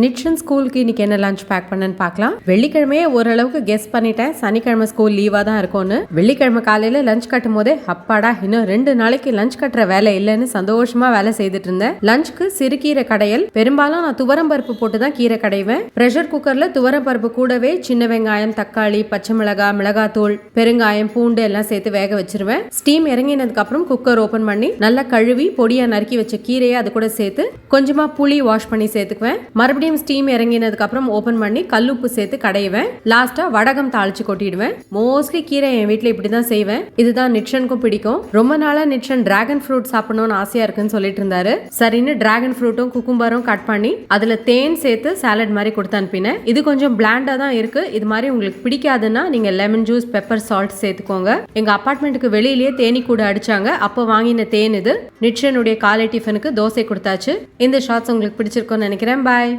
நிட்சன் ஸ்கூலுக்கு இன்னைக்கு என்ன லஞ்ச் பேக் பண்ணன்னு பார்க்கலாம். வெள்ளிக்கிழமையே ஓரளவுக்கு கெஸ் பண்ணிட்டேன் சனிக்கிழமை ஸ்கூல் லீவா தான் இருக்கும்னு. வெள்ளிக்கிழமை காலையில லஞ்ச் கட்டும் போதே அப்பாடா இன்னும் 2 நாளைக்கு லஞ்ச் கட்டுற வேலை இல்லைன்னு சந்தோஷமா வேலை செய்துட்டு இருந்தேன். லஞ்சுக்கு சிறுகீரை கடையல். பெரும்பாலும் நான் துவரம் பருப்பு போட்டு தான் கீரை கடைவேன். பிரஷர் குக்கர்ல துவரம் பருப்பு கூடவே சின்ன வெங்காயம், தக்காளி, பச்சை மிளகாய், மிளகாத்தூள், பெருங்காயம், பூண்டு எல்லாம் சேர்த்து வேக வச்சிருவேன். ஸ்டீம் இறங்கினதுக்கு அப்புறம் குக்கர் ஓபன் பண்ணி நல்லா கழுவி பொடியா நறுக்கி வச்ச கீரையை அது கூட சேர்த்து கொஞ்சமா புளி வாஷ் பண்ணி சேர்த்துக்குவேன். மறுபடியும் ஸ்டீம் இறங்கினதுக்கு அப்புறம் ஓபன் பண்ணி கல்லுப்பு சேர்த்து கடைவேன். லாஸ்டா வடகம் தாளிச்சு கொட்டிடுவேன். மோஸ்ட்லி கீரை என் வீட்டுல இப்படிதான் செய்வேன். இதுதான் நிட்சனுக்கும் பிடிக்கும். ரொம்ப நாளா நிட்சன் டிராகன் ஃப்ரூட் சாப்பிடணும்னு ஆசையா இருக்குன்னு சொல்லிட்டு இருந்தாரு. சரின்னு டிராகன் ஃப்ரூட்டும் குக்கும்பரும் கட் பண்ணி அதுல தேன் சேர்த்து சாலட் மாதிரி கொடுத்து அனுப்பினேன். இது கொஞ்சம் பிளாண்டா தான் இருக்கு. இது மாதிரி உங்களுக்கு பிடிக்காதுன்னா நீங்க லெமன் ஜூஸ், பெப்பர், சால்ட் சேர்த்துக்கோங்க. எங்க அபார்ட்மெண்ட்டுக்கு வெளியிலேயே தேனி கூட அடிச்சாங்க. அப்போ வாங்கின தேன் இது. நிட்சனுடைய காலை டிஃபனுக்கு தோசை கொடுத்தாச்சு. இந்த ஷார்ட்ஸ் உங்களுக்கு பிடிச்சிருக்கும்னு நினைக்கிறேன். பாய்.